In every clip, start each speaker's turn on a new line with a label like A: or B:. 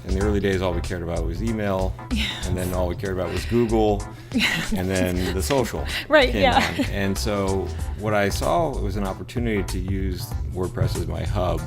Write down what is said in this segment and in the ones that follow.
A: in the early days, all we cared about was email, and then all we cared about was Google, and then the social came on. And so what I saw was an opportunity to use WordPress as my hub,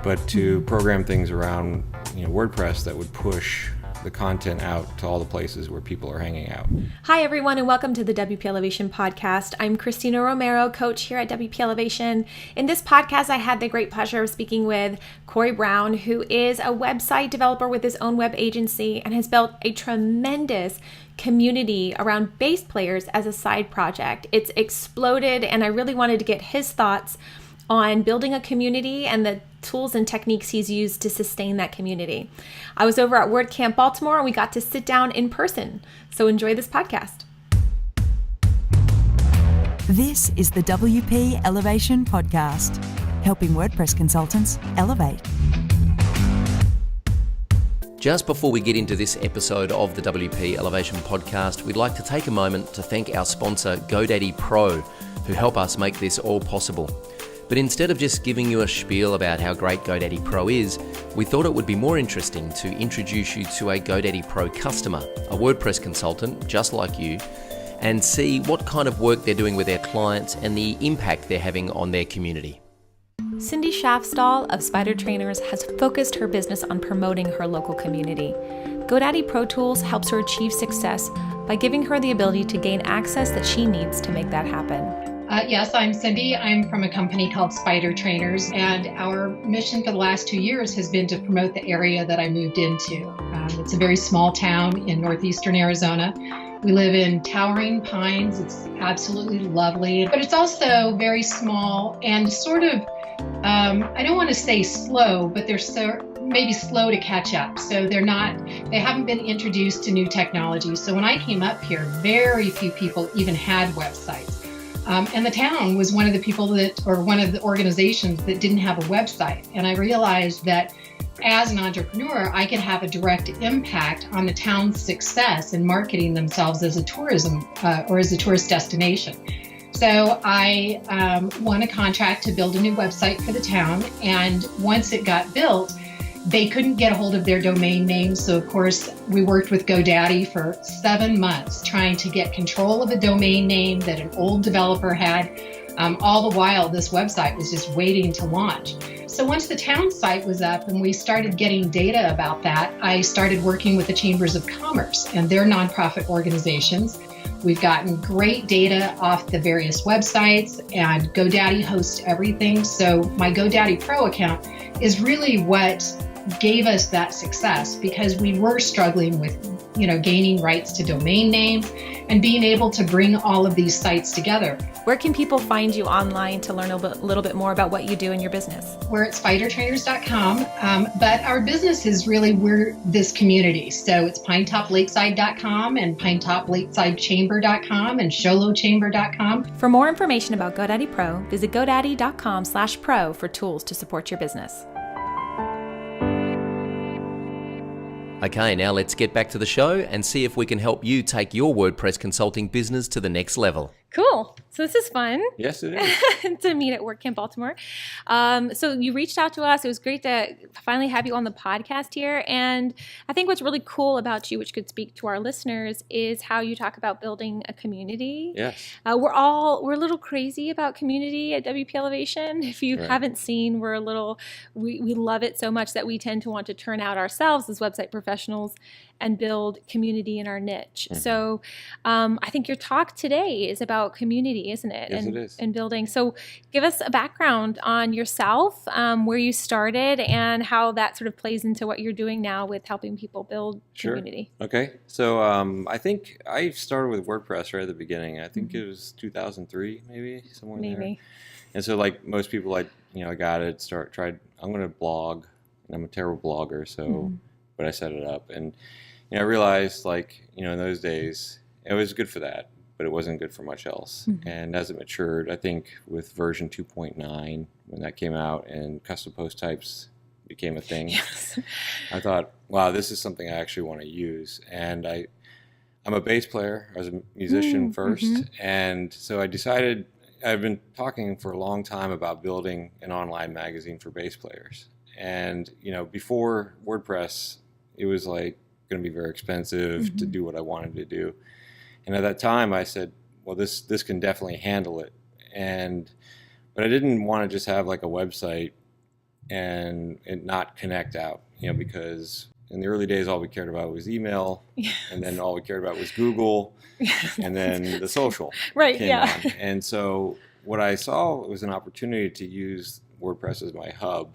A: but to program things around WordPress that would push the content out to all the places where people are hanging out.
B: Hi, everyone, and welcome to the WP Elevation podcast. I'm Christina Romero, coach here at WP Elevation. In this podcast, I had the great pleasure of speaking with Corey Brown, who is a website developer with his own web agency and has built a tremendous community around bass players as a side project. It's exploded, and I really wanted to get his thoughts on building a community and the tools and techniques he's used to sustain that community. I was over at WordCamp Baltimore and we got to sit down in person. So enjoy this podcast.
C: This is the WP Elevation Podcast, helping WordPress consultants elevate.
D: Just before we get into this episode of the WP Elevation Podcast, we'd like to take a moment to thank our sponsor, GoDaddy Pro, who help us make this all possible. But instead of just giving you a spiel about how great GoDaddy Pro is, we thought it would be more interesting to introduce you to a GoDaddy Pro customer, a WordPress consultant just like you, and see what kind of work they're doing with their clients and the impact they're having on their community.
B: Cindy Schaffstall of Spider Trainers has focused her business on promoting her local community. GoDaddy Pro Tools helps her achieve success by giving her the ability to gain access that she needs to make that happen.
E: Yes, I'm Cindy. I'm from a company called Spider Trainers, and our mission for the last 2 years has been to promote the area that I moved into. It's a very small town in northeastern Arizona. We live in towering pines. It's absolutely lovely, but it's also very small and sort of, I don't want to say slow, but they're maybe slow to catch up. So they haven't been introduced to new technology. So when I came up here, very few people even had websites. And the town was one of the organizations that didn't have a website. And I realized that as an entrepreneur, I could have a direct impact on the town's success in marketing themselves as a tourism or as a tourist destination. So I won a contract to build a new website for the town. And once it got built, they couldn't get a hold of their domain name. So of course, we worked with GoDaddy for 7 months trying to get control of a domain name that an old developer had. All the while, this website was just waiting to launch. So once the town site was up and we started getting data about that, I started working with the Chambers of Commerce and their nonprofit organizations. We've gotten great data off the various websites, and GoDaddy hosts everything. So my GoDaddy Pro account is really what gave us that success, because we were struggling with, gaining rights to domain names and being able to bring all of these sites together.
B: Where can people find you online to learn a little bit more about what you do in your business?
E: We're at spidertrainers.com, but our business is really, we're this community. So it's pinetoplakeside.com and pinetoplakesidechamber.com and sholochamber.com.
B: For more information about GoDaddy Pro, visit godaddy.com/pro for tools to support your business.
D: Okay, now let's get back to the show and see if we can help you take your WordPress consulting business to the next level.
B: Cool. So this is fun.
A: Yes, it is.
B: To meet at WordCamp Baltimore. So you reached out to us. It was great to finally have you on the podcast here. And I think what's really cool about you, which could speak to our listeners, is how you talk about building a community.
A: Yes.
B: We're a little crazy about community at WP Elevation. If you haven't seen, we love it so much that we tend to want to turn out ourselves as website professionals and build community in our niche. Mm-hmm. So I think your talk today is about community, isn't it?
A: Yes, it is.
B: And building. So give us a background on yourself, where you started, and how that sort of plays into what you're doing now with helping people build community.
A: Okay. So I think I started with WordPress right at the beginning. I think it was 2003, maybe, somewhere in there. And so like most people, I got it, tried, I'm going to blog, and I'm a terrible blogger, so, but I set it up. And I realized, in those days, it was good for that, but it wasn't good for much else. Mm-hmm. And as it matured, I think with version 2.9, when that came out and custom post types became a thing, I thought, wow, this is something I actually want to use. And I'm a bass player. I was a musician first. And so I decided, I've been talking for a long time about building an online magazine for bass players. And, before WordPress, it was like going to be very expensive to do what I wanted to do. And at that time I said, well, this can definitely handle it. But I didn't want to just have like a website and not connect out, because in the early days, all we cared about was email, and then all we cared about was Google, and then the social came on. And so what I saw was an opportunity to use WordPress as my hub,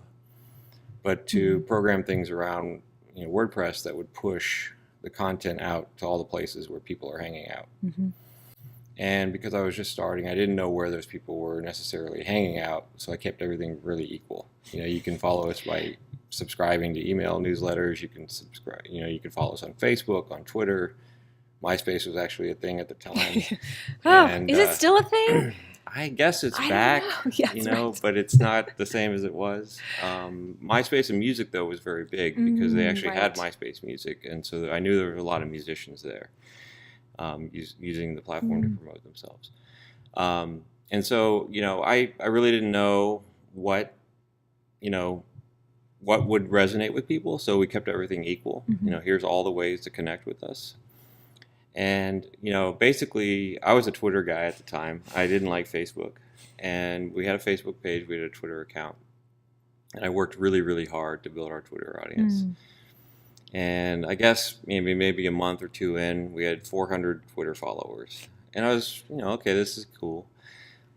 A: but to program things around WordPress that would push the content out to all the places where people are hanging out. And because I was just starting, I didn't know where those people were necessarily hanging out, so I kept everything really equal. You can follow us by subscribing to email newsletters. You can subscribe. You can follow us on Facebook, on Twitter. MySpace was actually a thing at the time.
B: Is it still a thing?
A: I guess it's back,
B: right.
A: But it's not the same as it was. MySpace and music, though, was very big because they actually had MySpace music, and so I knew there were a lot of musicians there. Using the platform to promote themselves. And so, I really didn't know what would resonate with people. So we kept everything equal. Here's all the ways to connect with us. And, basically I was a Twitter guy at the time. I didn't like Facebook, and we had a Facebook page. We had a Twitter account, and I worked really, really hard to build our Twitter audience. And I guess maybe a month or two in, we had 400 Twitter followers. And I was, okay, this is cool.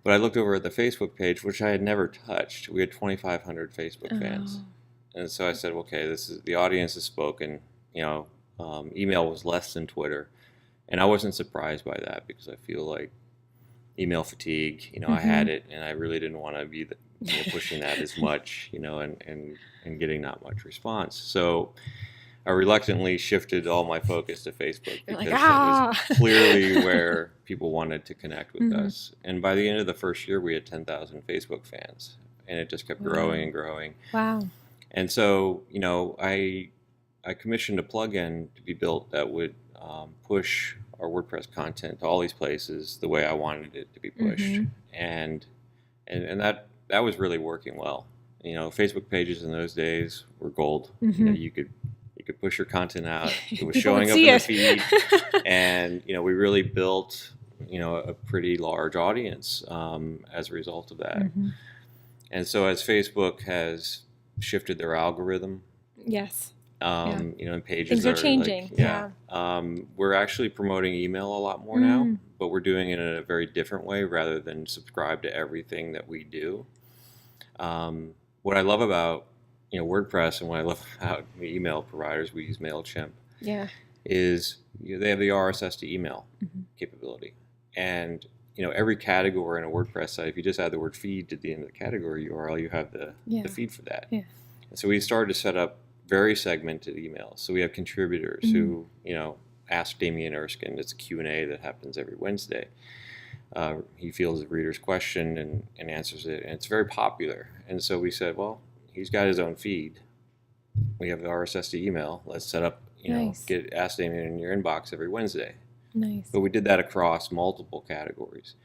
A: But I looked over at the Facebook page, which I had never touched. We had 2,500 Facebook fans. And so I said, okay, the audience has spoken. Email was less than Twitter. And I wasn't surprised by that because I feel like email fatigue, I had it, and I really didn't want to be pushing that as much, and getting not much response. So I reluctantly shifted all my focus to Facebook because that was clearly where people wanted to connect with us. And by the end of the first year, we had 10,000 Facebook fans, and it just kept growing and growing.
B: Wow.
A: And so, I commissioned a plugin to be built that would push our WordPress content to all these places the way I wanted it to be pushed. And that was really working well. Facebook pages in those days were gold. You could push your content out. It was showing up in the feed. And, we really built, a pretty large audience as a result of that. And so as Facebook has shifted their algorithm, and pages
B: things are changing.
A: We're actually promoting email a lot more now, but we're doing it in a very different way rather than subscribe to everything that we do. What I love about WordPress, and what I love about the email providers, we use MailChimp, is they have the RSS to email capability. And every category in a WordPress site, if you just add the word feed to the end of the category URL, you have the feed for that. And so we started to set up very segmented emails. So we have contributors who, ask Damien Erskine. It's a Q&A that happens every Wednesday. He fields the reader's question and answers it, and it's very popular. And so we said, well, he's got his own feed. We have the RSS to email. Let's set up, get Ask Damien in your inbox every Wednesday.
B: Nice.
A: But we did that across multiple categories.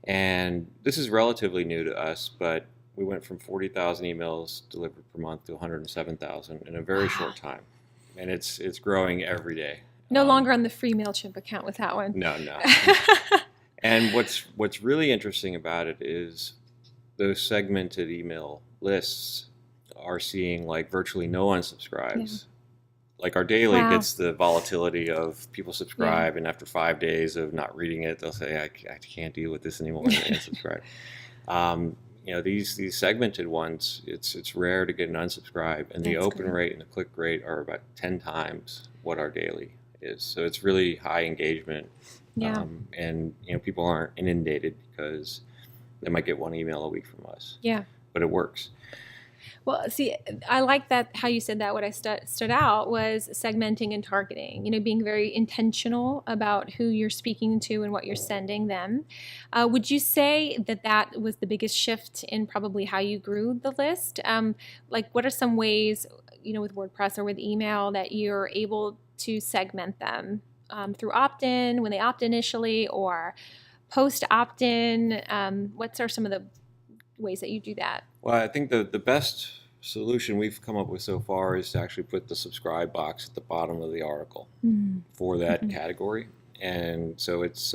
A: And this is relatively new to us, but we went from 40,000 emails delivered per month to 107,000 in a very short time. And it's growing every day.
B: No longer on the free MailChimp account with that one.
A: No. And what's really interesting about it is those segmented email lists are seeing like virtually no unsubscribes. Like our daily gets the volatility of people subscribe, and after 5 days of not reading it, they'll say, I can't deal with this anymore, and they unsubscribe. These segmented ones, it's rare to get an unsubscribe, and the open rate and the click rate are about 10 times what our daily is. So it's really high engagement. And people aren't inundated because they might get one email a week from us. But it works.
B: Well, see, I like that how you said that. What I stood out was segmenting and targeting, being very intentional about who you're speaking to and what you're sending them. Would you say that was the biggest shift in probably how you grew the list? What are some ways, with WordPress or with email that you're able to segment them through opt-in when they opt initially, or post opt-in? What are some of the ways that you do that?
A: Well, I think the best solution we've come up with so far is to actually put the subscribe box at the bottom of the article for that category. And so it's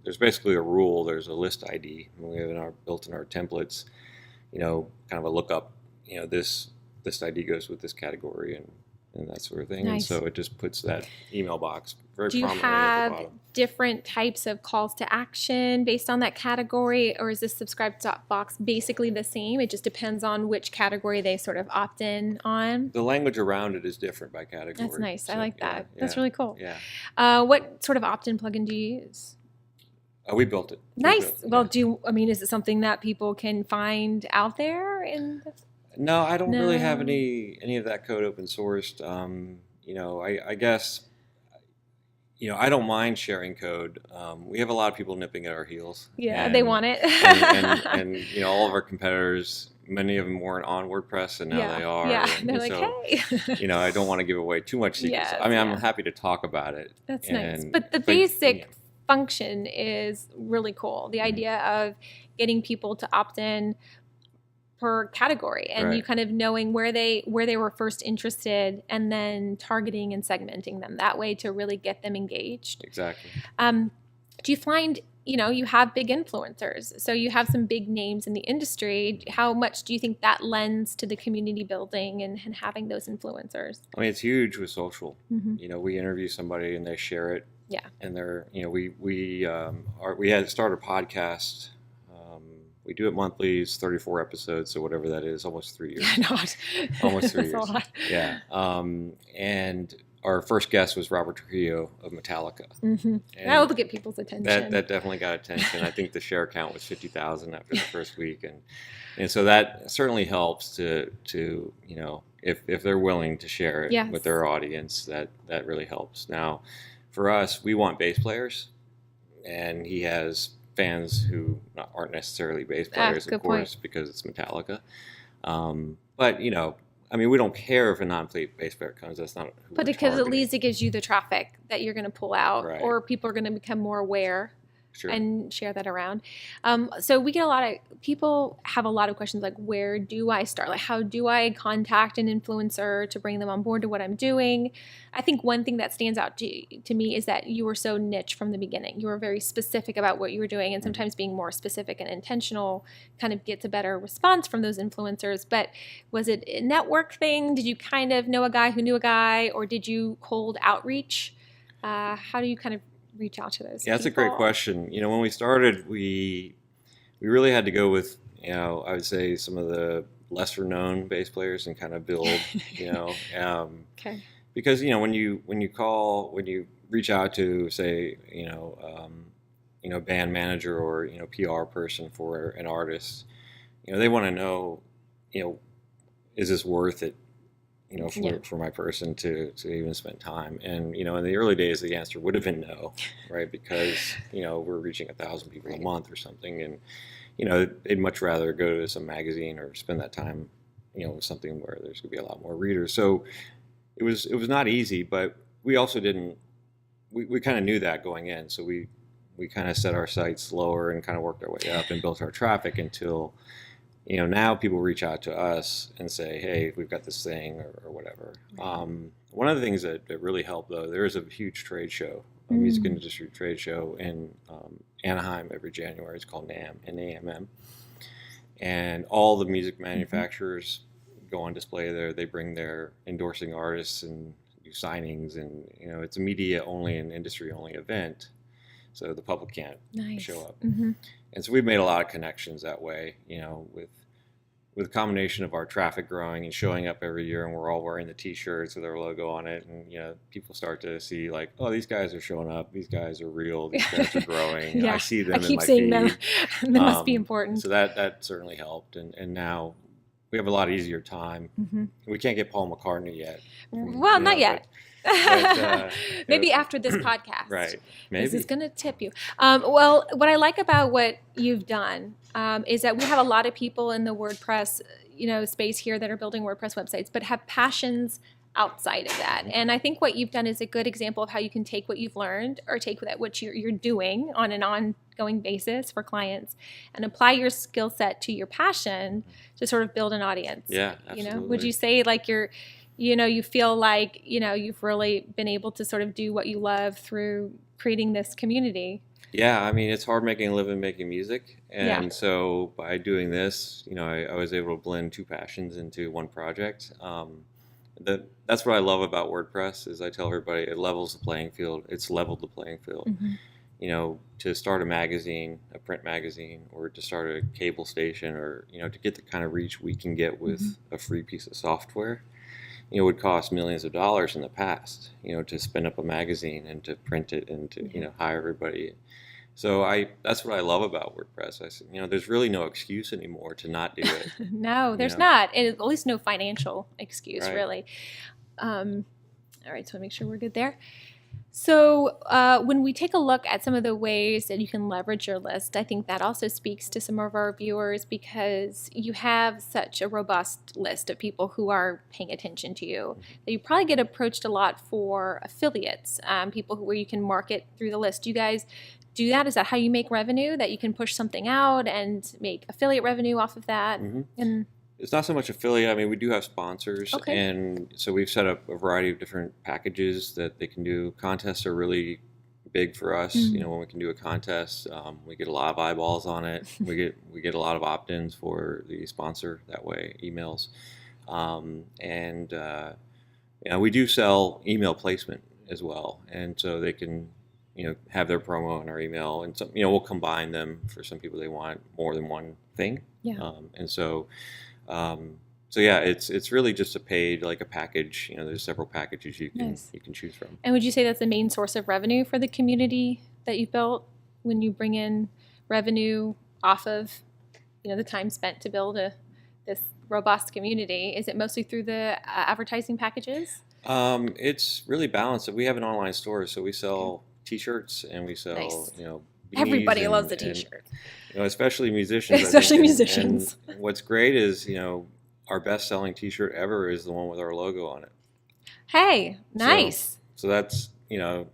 A: there's basically a rule. There's a list ID. We have built in our templates, kind of a lookup. This list ID goes with this category and that sort of thing.
B: Nice.
A: And so it just puts that email box very
B: Do you
A: prominently at the bottom.
B: have different types of calls to action based on that category, or is this subscribe box basically the same? It just depends on which category they sort of opt in on?
A: The language around it is different by category.
B: That's nice. I like that.
A: Yeah,
B: That's really cool.
A: Yeah.
B: What sort of opt-in plugin do you use?
A: We built it.
B: Nice. Well, is it something that people can find out there?
A: No, I don't really have any of that code open sourced. I guess, I don't mind sharing code. We have a lot of people nipping at our heels.
B: Yeah, they want it.
A: and all of our competitors, many of them weren't on WordPress, and now they are.
B: Yeah,
A: and
B: they're like, hey.
A: I don't want to give away too much secrets.
B: Yes,
A: I'm happy to talk about it.
B: That's nice. But the basic function is really cool. The idea of getting people to opt in per category, and you kind of knowing where they were first interested, and then targeting and segmenting them that way to really get them engaged.
A: Exactly.
B: Do you find, you have big influencers, so you have some big names in the industry. How much do you think that lends to the community building and having those influencers?
A: I mean, it's huge with social. We interview somebody and they share it.
B: Yeah.
A: And they're, we had started a podcast. We do it monthly. It's 34 episodes, so whatever that is, almost 3 years. Almost 3 years.
B: A lot.
A: Yeah. And our first guest was Robert Trujillo of Metallica.
B: That will get people's attention.
A: That definitely got attention. I think the share count was 50,000 after the first week, and so that certainly helps to if they're willing to share it with their audience, that really helps. Now, for us, we want bass players, and he has fans who aren't necessarily bass players, of course, because it's Metallica. But we don't care if a non-bass player comes. That's not who
B: But because at least it gives you the traffic that you're going to pull out, or people are going to become more aware. Sure. And share that around. So we get people have a lot of questions like, where do I start? Like, how do I contact an influencer to bring them on board to what I'm doing? I think one thing that stands out to me is that you were so niche from the beginning. You were very specific about what you were doing, and sometimes being more specific and intentional kind of gets a better response from those influencers. But was it a network thing? Did you kind of know a guy who knew a guy, or did you cold outreach? How do you kind of reach out to those
A: that's
B: people?
A: A great question. When we started, we really had to go with, I would say some of the lesser known bass players and kind of build,
B: okay.
A: Because, when you reach out to, say, band manager or, PR person for an artist, they want to know, is this worth it? For my person to even spend time. And, in the early days, the answer would have been no, right? Because, we're reaching 1,000 people a month or something. And, they'd much rather go to some magazine or spend that time, with something where there's going to be a lot more readers. So it was not easy, but we also we kind of knew that going in. So we kind of set our sights lower and kind of worked our way up and built our traffic until, now people reach out to us and say, hey, we've got this thing or whatever. One of the things that really helped, though, there is a huge trade show, a music industry trade show in Anaheim every January. It's called NAMM, N-A-M-M. And all the music manufacturers go on display there. They bring their endorsing artists and do signings. And, it's a media-only and industry-only event. So the public can't show up. And so we've made a lot of connections that way, with a combination of our traffic growing and showing up every year, and we're all wearing the T-shirts with our logo on it, and people start to see like, oh, these guys are showing up, these guys are real, these guys are growing. I see them. I keep seeing them.
B: They must be important.
A: So that certainly helped, and now we have a lot easier time. We can't get Paul McCartney yet.
B: Well, not yet. Maybe after this podcast.
A: Right. Maybe.
B: This is going to tip you. Well, what I like about what you've done is that we have a lot of people in the WordPress, space here that are building WordPress websites, but have passions outside of that. And I think what you've done is a good example of how you can take what you've learned, or take what you're doing on an ongoing basis for clients and apply your skill set to your passion to sort of build an audience.
A: Yeah, absolutely.
B: Would you say like you feel like, you've really been able to sort of do what you love through creating this community?
A: Yeah, I mean, it's hard making a living making music. And so by doing this, I was able to blend two passions into one project. That's what I love about WordPress is I tell everybody it levels the playing field. It's leveled the playing field. Mm-hmm. To start a magazine, a print magazine, or to start a cable station, or, to get the kind of reach we can get with a free piece of software, would cost millions of dollars in the past, to spin up a magazine and to print it and to, hire everybody. So that's what I love about WordPress. I said, there's really no excuse anymore to not do it.
B: No, there's not. And at least no financial excuse, really. All right, so make sure we're good there. So when we take a look at some of the ways that you can leverage your list, I think that also speaks to some of our viewers because you have such a robust list of people who are paying attention to you that you probably get approached a lot for affiliates, people where you can market through the list. Do you guys do that? Is that how you make revenue, that you can push something out and make affiliate revenue off of that?
A: Mm-hmm. And it's not so much affiliate. I mean, we do have sponsors, and so we've set up a variety of different packages that they can do. Contests are really big for us. When we can do a contest, we get a lot of eyeballs on it. we get a lot of opt-ins for the sponsor that way, emails, we do sell email placement as well, and so they can have their promo in our email, and some, we'll combine them for some people they want more than one thing. It's really just a paid, like a package. There's several packages you can choose from.
B: And would you say that's the main source of revenue for the community that you've built when you bring in revenue off of, the time spent to build this robust community? Is it mostly through the advertising packages?
A: It's really balanced. We have an online store, so we sell T-shirts and we sell,
B: everybody loves a T-shirt.
A: Especially musicians.
B: Especially musicians.
A: And what's great is, our best-selling T-shirt ever is the one with our logo on it.
B: Hey, nice.
A: So that's,
B: I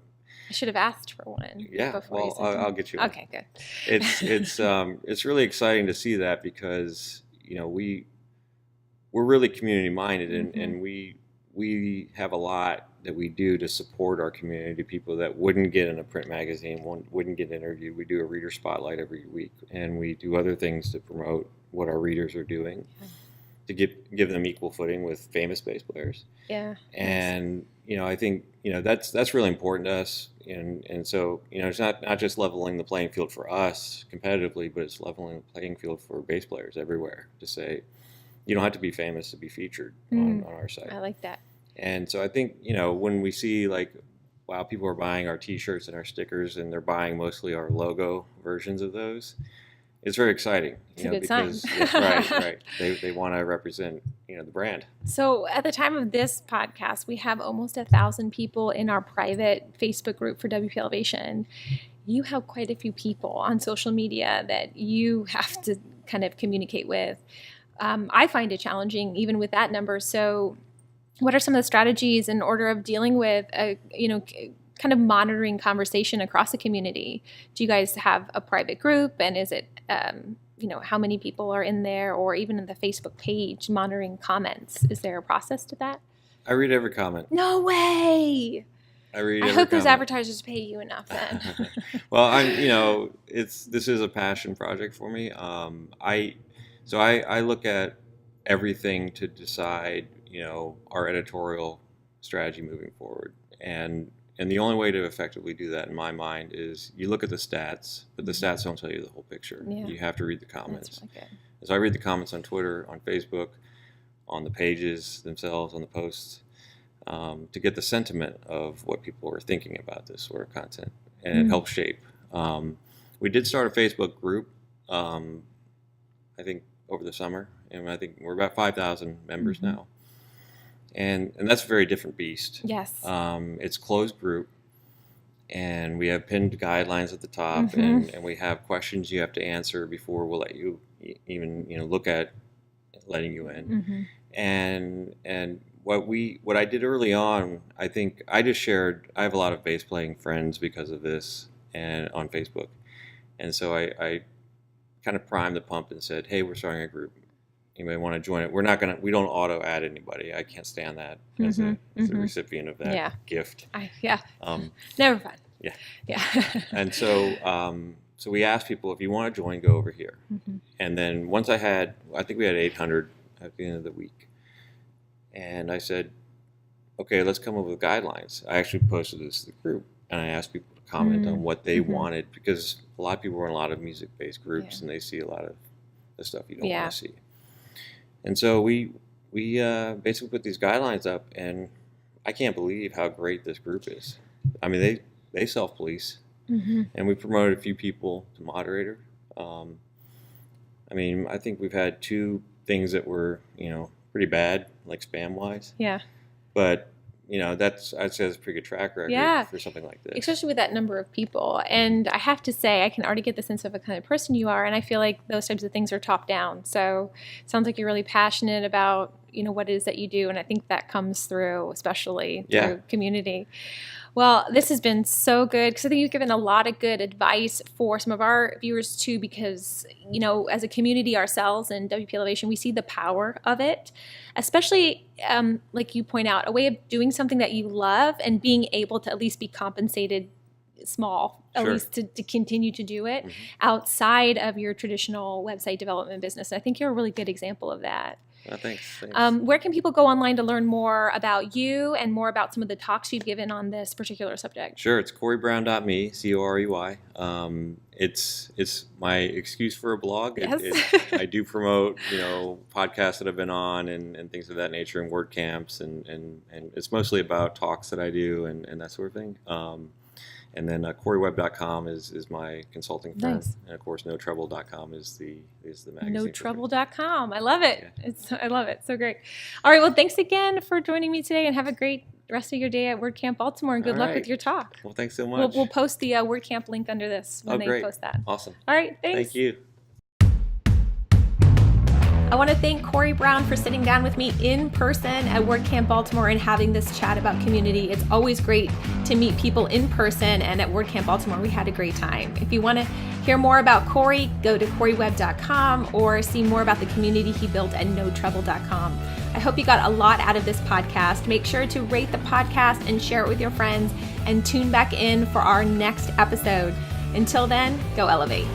B: should have asked for one.
A: Yeah, well, I'll get you one.
B: Okay, good.
A: It's really exciting to see that because, we're really community-minded, and we have a lot that we do to support our community, people that wouldn't get in a print magazine, wouldn't get interviewed. We do a reader spotlight every week, and we do other things to promote what our readers are doing to give them equal footing with famous bass players.
B: Yeah.
A: And, I think, that's really important to us. And so, it's not just leveling the playing field for us competitively, but it's leveling the playing field for bass players everywhere to say, you don't have to be famous to be featured on our site.
B: I like that.
A: And so I think, when we see like, wow, people are buying our T-shirts and our stickers, and they're buying mostly our logo versions of those, it's very exciting.
B: It's a good
A: because
B: sign.
A: right. They want to represent, the brand.
B: So at the time of this podcast, we have almost 1,000 people in our private Facebook group for WP Elevation. You have quite a few people on social media that you have to kind of communicate with. I find it challenging even with that number. So what are some of the strategies in order of dealing with kind of monitoring conversation across the community? Do you guys have a private group, and is it how many people are in there, or even in the Facebook page monitoring comments? Is there a process to that?
A: I read every comment.
B: No way.
A: I
B: hope those advertisers pay you enough then.
A: Well, this is a passion project for me. I look at everything to decide, our editorial strategy moving forward. And the only way to effectively do that in my mind is you look at the stats, but the stats don't tell you the whole picture. Yeah. You have to read the comments. That's really good. So I read the comments on Twitter, on Facebook, on the pages themselves, on the posts, to get the sentiment of what people are thinking about this sort of content. And it helps shape. We did start a Facebook group, I think, over the summer. And I think we're about 5,000 members now. And that's a very different beast.
B: Yes.
A: It's closed group, and we have pinned guidelines at the top, and we have questions you have to answer before we'll let you even look at letting you in. And what I did early on, I think I just shared. I have a lot of bass playing friends because of this, and on Facebook, And so I kind of primed the pump and said, hey, we're starting a group. Anybody want to join it? We don't auto add anybody. I can't stand that as a recipient of that gift.
B: Never fun.
A: Yeah. And so we asked people, if you want to join, go over here. And then once I think we had 800 at the end of the week. And I said, okay, let's come up with guidelines. I actually posted this to the group, and I asked people to comment on what they wanted, because a lot of people are in a lot of music-based groups, and they see a lot of the stuff you don't want to see. And so we basically put these guidelines up, and I can't believe how great this group is. I mean, they self-police, and we promoted a few people to moderator. I mean, I think we've had 2 things that were, pretty bad, like spam-wise.
B: Yeah.
A: But, I'd say that's a pretty good track record for something like this.
B: Especially with that number of people. And I have to say, I can already get the sense of a kind of person you are. And I feel like those types of things are top down. So it sounds like you're really passionate about, what it is that you do. And I think that comes through, especially through community. Well, this has been so good, because I think you've given a lot of good advice for some of our viewers too, because, as a community ourselves in WP Elevation, we see the power of it, especially like you point out, a way of doing something that you love and being able to at least be compensated small, at least to continue to do it outside of your traditional website development business. And I think you're a really good example of that.
A: Thanks.
B: Where can people go online to learn more about you and more about some of the talks you've given on this particular subject?
A: Sure, it's corey.brown.me, Corey. It's my excuse for a blog.
B: Yes.
A: I do promote, podcasts that I've been on and things of that nature, and WordCamps, and it's mostly about talks that I do and that sort of thing. And then coryweb.com is my consulting firm.
B: Nice.
A: And of course, notrouble.com is the magazine.
B: Notrouble.com. I love it. I love it. So great. All right. Well, thanks again for joining me today, and have a great rest of your day at WordCamp Baltimore, and good luck with your talk.
A: Well, thanks so much.
B: We'll post the WordCamp link under this when they post that.
A: Awesome.
B: All right. Thanks.
A: Thank you.
B: I want to thank Corey Brown for sitting down with me in person at WordCamp Baltimore and having this chat about community. It's always great to meet people in person, and at WordCamp Baltimore, we had a great time. If you want to hear more about Corey, go to coryweb.com or see more about the community he built at notrouble.com. I hope you got a lot out of this podcast. Make sure to rate the podcast and share it with your friends, and tune back in for our next episode. Until then, go elevate.